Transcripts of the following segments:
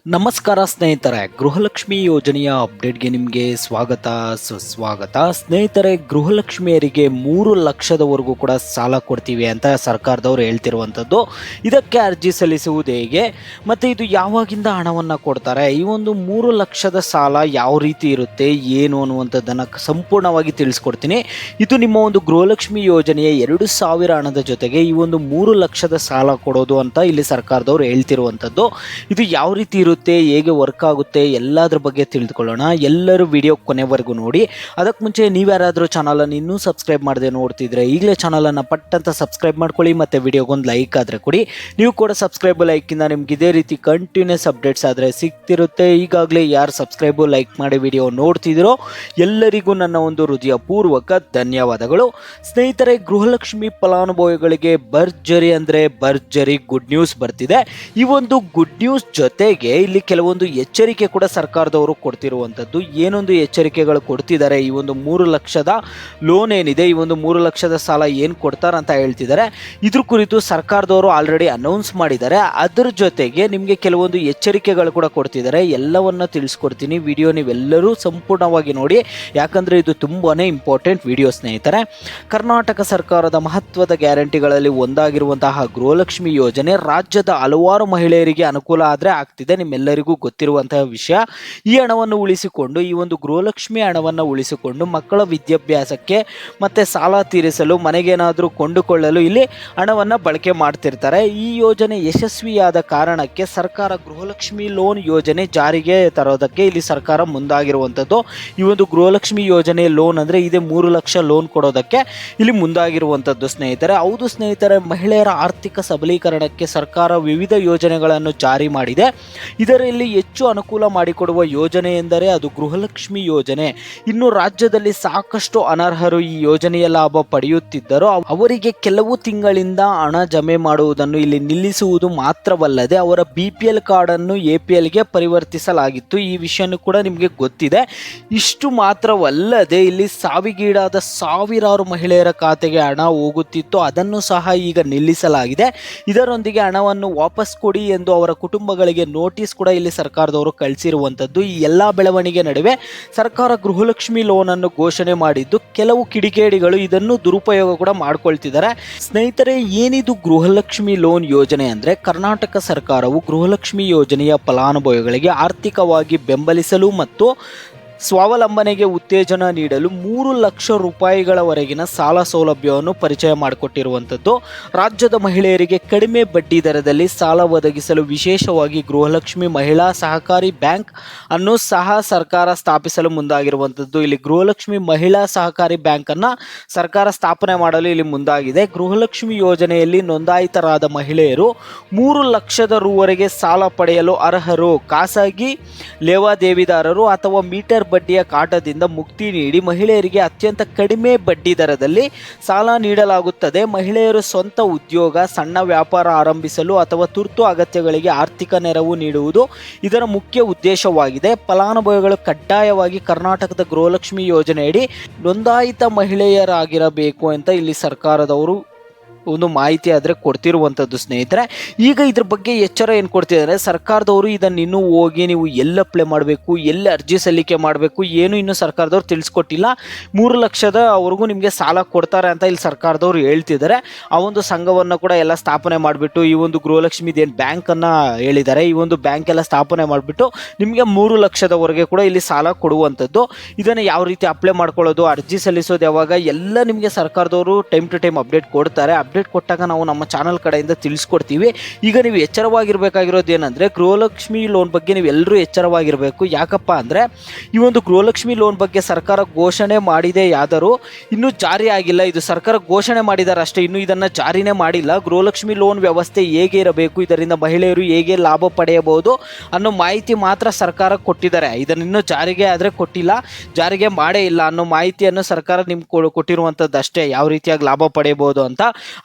ನಮಸ್ಕಾರ ಸ್ನೇಹಿತರೆ, ಗೃಹಲಕ್ಷ್ಮಿ ಯೋಜನೆಯ ಅಪ್ಡೇಟ್ಗೆ ನಿಮಗೆ ಸ್ವಾಗತ ಸುಸ್ವಾಗತ. ಸ್ನೇಹಿತರೆ, ಗೃಹಲಕ್ಷ್ಮಿಯರಿಗೆ 3 ಲಕ್ಷದವರೆಗೂ ಕೂಡ ಸಾಲ ಕೊಡ್ತೀವಿ ಅಂತ ಸರ್ಕಾರದವರು ಹೇಳ್ತಿರುವಂಥದ್ದು. ಇದಕ್ಕೆ ಅರ್ಜಿ ಸಲ್ಲಿಸುವುದು ಹೇಗೆ ಮತ್ತು ಇದು ಯಾವಾಗಿಂದ ಹಣವನ್ನು ಕೊಡ್ತಾರೆ, ಈ ಒಂದು 3 ಲಕ್ಷದ ಸಾಲ ಯಾವ ರೀತಿ ಇರುತ್ತೆ ಏನು ಅನ್ನುವಂಥದ್ದನ್ನು ಸಂಪೂರ್ಣವಾಗಿ ತಿಳಿಸ್ಕೊಡ್ತೀನಿ. ಇದು ನಿಮ್ಮ ಒಂದು ಗೃಹಲಕ್ಷ್ಮಿ ಯೋಜನೆಯ 2,000 ಹಣದ ಜೊತೆಗೆ ಈ ಒಂದು 3 ಲಕ್ಷದ ಸಾಲ ಕೊಡೋದು ಅಂತ ಇಲ್ಲಿ ಸರ್ಕಾರದವರು ಹೇಳ್ತಿರುವಂಥದ್ದು. ಇದು ಯಾವ ರೀತಿ ಇರುತ್ತೆ, ಹೇಗೆ ವರ್ಕ್ ಆಗುತ್ತೆ ಎಲ್ಲದ್ರ ಬಗ್ಗೆ ತಿಳಿದುಕೊಳ್ಳೋಣ. ಎಲ್ಲರೂ ವಿಡಿಯೋ ಕೊನೆವರೆಗೂ ನೋಡಿ. ಅದಕ್ಕೆ ಮುಂಚೆ ನೀವ್ಯಾರಾದರೂ ಚಾನಲನ್ನು ಇನ್ನೂ ಸಬ್ಸ್ಕ್ರೈಬ್ ಮಾಡದೆ ನೋಡ್ತಿದ್ರೆ ಈಗಲೇ ಚಾನಲನ್ನು ಪಟ್ಟಂತ ಸಬ್ಸ್ಕ್ರೈಬ್ ಮಾಡ್ಕೊಳ್ಳಿ ಮತ್ತು ವಿಡಿಯೋಗೊಂದು ಲೈಕ್ ಆದರೆ ಕೊಡಿ. ನೀವು ಕೂಡ ಸಬ್ಸ್ಕ್ರೈಬ್ ಲೈಕಿಂದ ನಿಮ್ಗೆ ಇದೇ ರೀತಿ ಕಂಟಿನ್ಯೂಸ್ ಅಪ್ಡೇಟ್ಸ್ ಆದರೆ ಸಿಗ್ತಿರುತ್ತೆ. ಈಗಾಗಲೇ ಯಾರು ಸಬ್ಸ್ಕ್ರೈಬು ಲೈಕ್ ಮಾಡಿ ವಿಡಿಯೋ ನೋಡ್ತಿದ್ದೀರೋ ಎಲ್ಲರಿಗೂ ನನ್ನ ಒಂದು ಹೃದಯಪೂರ್ವಕ ಧನ್ಯವಾದಗಳು. ಸ್ನೇಹಿತರೆ, ಗೃಹಲಕ್ಷ್ಮಿ ಫಲಾನುಭವಿಗಳಿಗೆ ಭರ್ಜರಿ ಅಂದರೆ ಭರ್ಜರಿ ಗುಡ್ ನ್ಯೂಸ್ ಬರ್ತಿದೆ. ಈ ಒಂದು ಗುಡ್ ನ್ಯೂಸ್ ಜೊತೆಗೆ ಇಲ್ಲಿ ಕೆಲವೊಂದು ಎಚ್ಚರಿಕೆ ಕೂಡ ಸರ್ಕಾರದವರು ಕೊಡ್ತಿರುವಂಥದ್ದು. ಏನೊಂದು ಎಚ್ಚರಿಕೆಗಳು ಕೊಡ್ತಿದ್ದಾರೆ, ಈ ಒಂದು 3 ಲಕ್ಷದ ಲೋನ್ ಏನಿದೆ, ಈ ಒಂದು 3 ಲಕ್ಷದ ಸಾಲ ಏನು ಕೊಡ್ತಾರಂತ ಹೇಳ್ತಿದ್ದಾರೆ. ಇದ್ರ ಕುರಿತು ಸರ್ಕಾರದವರು ಆಲ್ರೆಡಿ ಅನೌನ್ಸ್ ಮಾಡಿದ್ದಾರೆ. ಅದ್ರ ಜೊತೆಗೆ ನಿಮಗೆ ಕೆಲವೊಂದು ಎಚ್ಚರಿಕೆಗಳು ಕೂಡ ಕೊಡ್ತಿದ್ದಾರೆ. ಎಲ್ಲವನ್ನ ತಿಳಿಸ್ಕೊಡ್ತೀನಿ. ವಿಡಿಯೋ ನೀವೆಲ್ಲರೂ ಸಂಪೂರ್ಣವಾಗಿ ನೋಡಿ, ಯಾಕಂದರೆ ಇದು ತುಂಬಾ ಇಂಪಾರ್ಟೆಂಟ್ ವಿಡಿಯೋ ಸ್ನೇಹಿತರೆ. ಕರ್ನಾಟಕ ಸರ್ಕಾರದ ಮಹತ್ವದ ಗ್ಯಾರಂಟಿಗಳಲ್ಲಿ ಒಂದಾಗಿರುವಂತಹ ಗೃಹಲಕ್ಷ್ಮಿ ಯೋಜನೆ ರಾಜ್ಯದ ಹಲವಾರು ಮಹಿಳೆಯರಿಗೆ ಅನುಕೂಲ ಆದರೆ ಆಗ್ತಿದೆ, ನಿಮ್ಮೆಲ್ಲರಿಗೂ ಗೊತ್ತಿರುವಂತಹ ವಿಷಯ. ಈ ಹಣವನ್ನು ಉಳಿಸಿಕೊಂಡು, ಈ ಒಂದು ಗೃಹಲಕ್ಷ್ಮಿ ಹಣವನ್ನು ಉಳಿಸಿಕೊಂಡು ಮಕ್ಕಳ ವಿದ್ಯಾಭ್ಯಾಸಕ್ಕೆ ಮತ್ತೆ ಸಾಲ ತೀರಿಸಲು, ಮನೆಗೇನಾದರೂ ಕೊಂಡುಕೊಳ್ಳಲು ಇಲ್ಲಿ ಹಣವನ್ನು ಬಳಕೆ ಮಾಡ್ತಿರ್ತಾರೆ. ಈ ಯೋಜನೆ ಯಶಸ್ವಿಯಾದ ಕಾರಣಕ್ಕೆ ಸರ್ಕಾರ ಗೃಹಲಕ್ಷ್ಮಿ ಲೋನ್ ಯೋಜನೆ ಜಾರಿಗೆ ತರೋದಕ್ಕೆ ಇಲ್ಲಿ ಸರ್ಕಾರ ಮುಂದಾಗಿರುವಂಥದ್ದು. ಈ ಒಂದು ಗೃಹಲಕ್ಷ್ಮಿ ಯೋಜನೆ ಲೋನ್ ಅಂದರೆ ಇದೆ 3 ಲಕ್ಷ ಲೋನ್ ಕೊಡೋದಕ್ಕೆ ಇಲ್ಲಿ ಮುಂದಾಗಿರುವಂಥದ್ದು ಸ್ನೇಹಿತರೆ. ಹೌದು ಸ್ನೇಹಿತರೆ, ಮಹಿಳೆಯರ ಆರ್ಥಿಕ ಸಬಲೀಕರಣಕ್ಕೆ ಸರ್ಕಾರ ವಿವಿಧ ಯೋಜನೆಗಳನ್ನು ಜಾರಿ ಮಾಡಿದೆ. ಇದರಲ್ಲಿ ಹೆಚ್ಚು ಅನುಕೂಲ ಮಾಡಿಕೊಡುವ ಯೋಜನೆ ಎಂದರೆ ಅದು ಗೃಹಲಕ್ಷ್ಮಿ ಯೋಜನೆ. ಇನ್ನು ರಾಜ್ಯದಲ್ಲಿ ಸಾಕಷ್ಟು ಅನರ್ಹರು ಈ ಯೋಜನೆಯ ಲಾಭ ಪಡೆಯುತ್ತಿದ್ದರು. ಅವರಿಗೆ ಕೆಲವು ತಿಂಗಳಿಂದ ಹಣ ಜಮೆ ಮಾಡುವುದನ್ನು ಇಲ್ಲಿ ನಿಲ್ಲಿಸುವುದು ಮಾತ್ರವಲ್ಲದೆ ಅವರ BPL ಕಾರ್ಡನ್ನು APLಗೆ ಪರಿವರ್ತಿಸಲಾಗಿತ್ತು. ಈ ವಿಷಯನೂ ಕೂಡ ನಿಮಗೆ ಗೊತ್ತಿದೆ. ಇಷ್ಟು ಮಾತ್ರವಲ್ಲದೆ ಇಲ್ಲಿ ಸಾವಿಗೀಡಾದ ಸಾವಿರಾರು ಮಹಿಳೆಯರ ಖಾತೆಗೆ ಹಣ ಹೋಗುತ್ತಿತ್ತು, ಅದನ್ನು ಸಹ ಈಗ ನಿಲ್ಲಿಸಲಾಗಿದೆ. ಇದರೊಂದಿಗೆ ಹಣವನ್ನು ವಾಪಸ್ ಕೊಡಿ ಎಂದು ಅವರ ಕುಟುಂಬಗಳಿಗೆ ನೋಟಿಸ್ ಕೂಡ ಇಲ್ಲಿ ಸರ್ಕಾರದವರು ಕಳಿಸಿರುವಂಥದ್ದು. ಈ ಎಲ್ಲ ಬೆಳವಣಿಗೆ ನಡುವೆ ಸರ್ಕಾರ ಗೃಹಲಕ್ಷ್ಮಿ ಲೋನ್ ಅನ್ನು ಘೋಷಣೆ ಮಾಡಿದ್ದು ಕೆಲವು ಕಿಡಿಗೇಡಿಗಳು ಇದನ್ನು ದುರುಪಯೋಗ ಕೂಡ ಮಾಡ್ಕೊಳ್ತಿದ್ದಾರೆ. ಸ್ನೇಹಿತರೆ, ಏನಿದು ಗೃಹಲಕ್ಷ್ಮಿ ಲೋನ್ ಯೋಜನೆ ಅಂದರೆ, ಕರ್ನಾಟಕ ಸರ್ಕಾರವು ಗೃಹಲಕ್ಷ್ಮಿ ಯೋಜನೆಯ ಫಲಾನುಭವಿಗಳಿಗೆ ಆರ್ಥಿಕವಾಗಿ ಬೆಂಬಲಿಸಲು ಮತ್ತು ಸ್ವಾವಲಂಬನೆಗೆ ಉತ್ತೇಜನ ನೀಡಲು 3 ಲಕ್ಷ ರೂಪಾಯಿಗಳವರೆಗಿನ ಸಾಲ ಸೌಲಭ್ಯವನ್ನು ಪರಿಚಯ ಮಾಡಿಕೊಟ್ಟಿರುವಂಥದ್ದು. ರಾಜ್ಯದ ಮಹಿಳೆಯರಿಗೆ ಕಡಿಮೆ ಬಡ್ಡಿ ದರದಲ್ಲಿ ಸಾಲ ಒದಗಿಸಲು ವಿಶೇಷವಾಗಿ ಗೃಹಲಕ್ಷ್ಮಿ ಮಹಿಳಾ ಸಹಕಾರಿ ಬ್ಯಾಂಕ್ ಅನ್ನು ಸಹ ಸರ್ಕಾರ ಸ್ಥಾಪಿಸಲು ಮುಂದಾಗಿರುವಂಥದ್ದು. ಇಲ್ಲಿ ಗೃಹಲಕ್ಷ್ಮಿ ಮಹಿಳಾ ಸಹಕಾರಿ ಬ್ಯಾಂಕ್ ಅನ್ನು ಸರ್ಕಾರ ಸ್ಥಾಪನೆ ಮಾಡಲು ಇಲ್ಲಿ ಮುಂದಾಗಿದೆ. ಗೃಹಲಕ್ಷ್ಮಿ ಯೋಜನೆಯಲ್ಲಿ ನೋಂದಾಯಿತರಾದ ಮಹಿಳೆಯರು 3 ಲಕ್ಷದ ರೂವರೆಗೆ ಸಾಲ ಪಡೆಯಲು ಅರ್ಹರು. ಖಾಸಗಿ ಲೇವಾದೇವಿದಾರರು ಅಥವಾ ಮೀಟರ್ ಬಡ್ಡಿಯ ಕಾಟದಿಂದ ಮುಕ್ತಿ ನೀಡಿ ಮಹಿಳೆಯರಿಗೆ ಅತ್ಯಂತ ಕಡಿಮೆ ಬಡ್ಡಿ ದರದಲ್ಲಿ ಸಾಲ ನೀಡಲಾಗುತ್ತದೆ. ಮಹಿಳೆಯರು ಸ್ವಂತ ಉದ್ಯೋಗ, ಸಣ್ಣ ವ್ಯಾಪಾರ ಆರಂಭಿಸಲು ಅಥವಾ ತುರ್ತು ಅಗತ್ಯಗಳಿಗೆ ಆರ್ಥಿಕ ನೆರವು ನೀಡುವುದು ಇದರ ಮುಖ್ಯ ಉದ್ದೇಶವಾಗಿದೆ. ಫಲಾನುಭವಿಗಳು ಕಡ್ಡಾಯವಾಗಿ ಕರ್ನಾಟಕದ ಗೃಹಲಕ್ಷ್ಮಿ ಯೋಜನೆಯಡಿ ನೋಂದಾಯಿತ ಮಹಿಳೆಯರಾಗಿರಬೇಕು ಅಂತ ಇಲ್ಲಿ ಸರ್ಕಾರದವರು ಒಂದು ಮಾಹಿತಿ ಆದರೆ ಕೊಡ್ತಿರುವಂಥದ್ದು ಸ್ನೇಹಿತರೆ. ಈಗ ಇದ್ರ ಬಗ್ಗೆ ಎಚ್ಚರ ಏನು ಕೊಡ್ತಿದ್ದಾರೆ ಸರ್ಕಾರದವರು, ಇದನ್ನು ಇನ್ನೂ ಹೋಗಿ ನೀವು ಎಲ್ಲಿ ಅಪ್ಲೈ ಮಾಡಬೇಕು, ಎಲ್ಲಿ ಅರ್ಜಿ ಸಲ್ಲಿಕೆ ಮಾಡಬೇಕು, ಏನು ಇನ್ನೂ ಸರ್ಕಾರದವ್ರು ತಿಳಿಸ್ಕೊಟ್ಟಿಲ್ಲ. 3 ಲಕ್ಷದವರೆಗೂ ನಿಮಗೆ ಸಾಲ ಕೊಡ್ತಾರೆ ಅಂತ ಇಲ್ಲಿ ಸರ್ಕಾರದವರು ಹೇಳ್ತಿದ್ದಾರೆ. ಆ ಒಂದು ಸಂಘವನ್ನು ಕೂಡ ಎಲ್ಲ ಸ್ಥಾಪನೆ ಮಾಡಿಬಿಟ್ಟು ಈ ಒಂದು ಗೃಹಲಕ್ಷ್ಮಿದೇನು ಬ್ಯಾಂಕನ್ನು ಹೇಳಿದ್ದಾರೆ, ಈ ಒಂದು ಬ್ಯಾಂಕ್ ಎಲ್ಲ ಸ್ಥಾಪನೆ ಮಾಡಿಬಿಟ್ಟು ನಿಮಗೆ 3 ಲಕ್ಷದವರೆಗೆ ಕೂಡ ಇಲ್ಲಿ ಸಾಲ ಕೊಡುವಂಥದ್ದು. ಇದನ್ನು ಯಾವ ರೀತಿ ಅಪ್ಲೈ ಮಾಡ್ಕೊಳ್ಳೋದು, ಅರ್ಜಿ ಸಲ್ಲಿಸೋದು ಯಾವಾಗ, ಎಲ್ಲ ನಿಮಗೆ ಸರ್ಕಾರದವರು ಟೈಮ್ ಟು ಟೈಮ್ ಅಪ್ಡೇಟ್ ಕೊಡ್ತಾರೆ. ಅಪ್ಡೇಟ್ ಕೊಟ್ಟಾಗ ನಾವು ನಮ್ಮ ಚಾನಲ್ ಕಡೆಯಿಂದ ತಿಳಿಸ್ಕೊಡ್ತೀವಿ. ಈಗ ನೀವು ಎಚ್ಚರವಾಗಿರಬೇಕಾಗಿರೋದು ಏನಂದರೆ, ಗೃಹಲಕ್ಷ್ಮಿ ಲೋನ್ ಬಗ್ಗೆ ನೀವು ಎಲ್ಲರೂ ಎಚ್ಚರವಾಗಿರಬೇಕು. ಯಾಕಪ್ಪ ಅಂದರೆ, ಈ ಒಂದು ಗೃಹಲಕ್ಷ್ಮಿ ಲೋನ್ ಬಗ್ಗೆ ಸರ್ಕಾರ ಘೋಷಣೆ ಮಾಡಿದೆ, ಯಾದರೂ ಇನ್ನೂ ಜಾರಿ ಆಗಿಲ್ಲ. ಇದು ಸರ್ಕಾರ ಘೋಷಣೆ ಮಾಡಿದ್ದಾರೆ ಅಷ್ಟೇ, ಇನ್ನೂ ಇದನ್ನು ಜಾರಿನೇ ಮಾಡಿಲ್ಲ. ಗೃಹಲಕ್ಷ್ಮಿ ಲೋನ್ ವ್ಯವಸ್ಥೆ ಹೇಗೆ ಇರಬೇಕು, ಇದರಿಂದ ಮಹಿಳೆಯರು ಹೇಗೆ ಲಾಭ ಪಡೆಯಬಹುದು ಅನ್ನೋ ಮಾಹಿತಿ ಮಾತ್ರ ಸರ್ಕಾರ ಕೊಟ್ಟಿದ್ದಾರೆ. ಇದನ್ನಿನ್ನೂ ಜಾರಿಗೆ ಆದರೆ ಕೊಟ್ಟಿಲ್ಲ, ಜಾರಿಗೆ ಮಾಡೇ ಇಲ್ಲ ಅನ್ನೋ ಮಾಹಿತಿಯನ್ನು ಸರ್ಕಾರ ನಿಮ್ಗೆ ಕೊಟ್ಟಿರುವಂಥದ್ದು ಅಷ್ಟೇ, ಯಾವ ರೀತಿಯಾಗಿ ಲಾಭ ಪಡೆಯಬಹುದು ಅಂತ.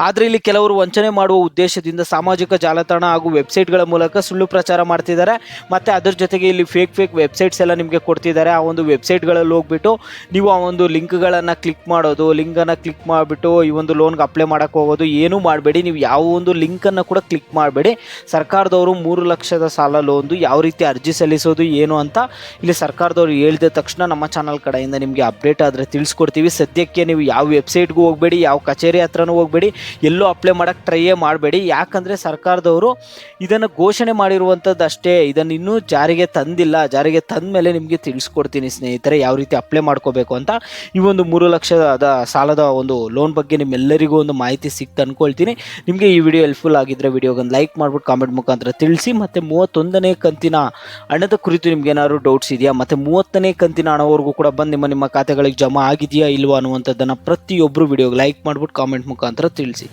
ಆದರೆ ಇಲ್ಲಿ ಕೆಲವರು ವಂಚನೆ ಮಾಡುವ ಉದ್ದೇಶದಿಂದ ಸಾಮಾಜಿಕ ಜಾಲತಾಣ ಹಾಗೂ ವೆಬ್ಸೈಟ್ಗಳ ಮೂಲಕ ಸುಳ್ಳು ಪ್ರಚಾರ ಮಾಡ್ತಿದ್ದಾರೆ. ಮತ್ತು ಅದರ ಜೊತೆಗೆ ಇಲ್ಲಿ ಫೇಕ್ ವೆಬ್ಸೈಟ್ಸ್ ಎಲ್ಲ ನಿಮಗೆ ಕೊಡ್ತಿದ್ದಾರೆ. ಆ ಒಂದು ವೆಬ್ಸೈಟ್ಗಳಲ್ಲಿ ಹೋಗ್ಬಿಟ್ಟು ನೀವು ಆ ಒಂದು ಲಿಂಕ್ಗಳನ್ನು ಕ್ಲಿಕ್ ಮಾಡೋದು, ಲಿಂಕನ್ನು ಕ್ಲಿಕ್ ಮಾಡಿಬಿಟ್ಟು ಈ ಒಂದು ಲೋನ್ಗೆ ಅಪ್ಲೈ ಮಾಡೋಕ್ಕೆ ಹೋಗೋದು ಏನೂ ಮಾಡಬೇಡಿ. ನೀವು ಯಾವ ಒಂದು ಲಿಂಕನ್ನು ಕೂಡ ಕ್ಲಿಕ್ ಮಾಡಬೇಡಿ. ಸರ್ಕಾರದವರು 3 ಲಕ್ಷದ ಸಾಲ ಲೋನ್ದು ಯಾವ ರೀತಿ ಅರ್ಜಿ ಸಲ್ಲಿಸೋದು ಏನು ಅಂತ ಇಲ್ಲಿ ಸರ್ಕಾರದವರು ಹೇಳಿದ ತಕ್ಷಣ ನಮ್ಮ ಚಾನಲ್ ಕಡೆಯಿಂದ ನಿಮಗೆ ಅಪ್ಡೇಟ್ ಆದರೆ ತಿಳಿಸ್ಕೊಡ್ತೀವಿ. ಸದ್ಯಕ್ಕೆ ನೀವು ಯಾವ ವೆಬ್ಸೈಟ್ಗೂ ಹೋಗಬೇಡಿ, ಯಾವ ಕಚೇರಿ ಹತ್ರನೂ ಹೋಗಬೇಡಿ, ಎಲ್ಲೂ ಅಪ್ಲೈ ಮಾಡೋಕ್ಕೆ ಟ್ರೈಯೇ ಮಾಡಬೇಡಿ. ಯಾಕಂದರೆ ಸರ್ಕಾರದವರು ಇದನ್ನು ಘೋಷಣೆ ಮಾಡಿರುವಂಥದ್ದು ಅಷ್ಟೇ, ಇದನ್ನು ಇನ್ನೂ ಜಾರಿಗೆ ತಂದಿಲ್ಲ. ಜಾರಿಗೆ ತಂದ ಮೇಲೆ ನಿಮಗೆ ತಿಳಿಸ್ಕೊಡ್ತೀನಿ ಸ್ನೇಹಿತರೆ ಯಾವ ರೀತಿ ಅಪ್ಲೈ ಮಾಡ್ಕೋಬೇಕು ಅಂತ. ಈ ಒಂದು 3 ಲಕ್ಷದ ಸಾಲದ ಒಂದು ಲೋನ್ ಬಗ್ಗೆ ನಿಮ್ಮೆಲ್ಲರಿಗೂ ಒಂದು ಮಾಹಿತಿ ಸಿಕ್ತು ಅನ್ಕೊಳ್ತೀನಿ. ನಿಮಗೆ ಈ ವಿಡಿಯೋ ಹೆಲ್ಪ್ಫುಲ್ ಆಗಿದ್ದರೆ ವಿಡಿಯೋಗೊಂದು ಲೈಕ್ ಮಾಡಿಬಿಟ್ಟು ಕಾಮೆಂಟ್ ಮುಖಾಂತರ ತಿಳಿಸಿ. ಮತ್ತು 31ನೇ ಕಂತಿನ ಹಣದ ಕುರಿತು ನಿಮ್ಗೆ ಏನಾದ್ರು ಡೌಟ್ಸ್ ಇದೆಯಾ, ಮತ್ತು 30ನೇ ಕಂತಿನ ಹಣವರೆಗೂ ಕೂಡ ಬಂದು ನಿಮ್ಮ ಖಾತೆಗಳಿಗೆ ಜಮಾ ಆಗಿದೆಯಾ ಇಲ್ವಾ ಅನ್ನುವಂಥದ್ದನ್ನು ಪ್ರತಿಯೊಬ್ಬರು ವಿಡಿಯೋಗೆ ಲೈಕ್ ಮಾಡಿಬಿಟ್ಟು ಕಾಮೆಂಟ್ ಮುಖಾಂತರ ತಿಳಿಸಿ.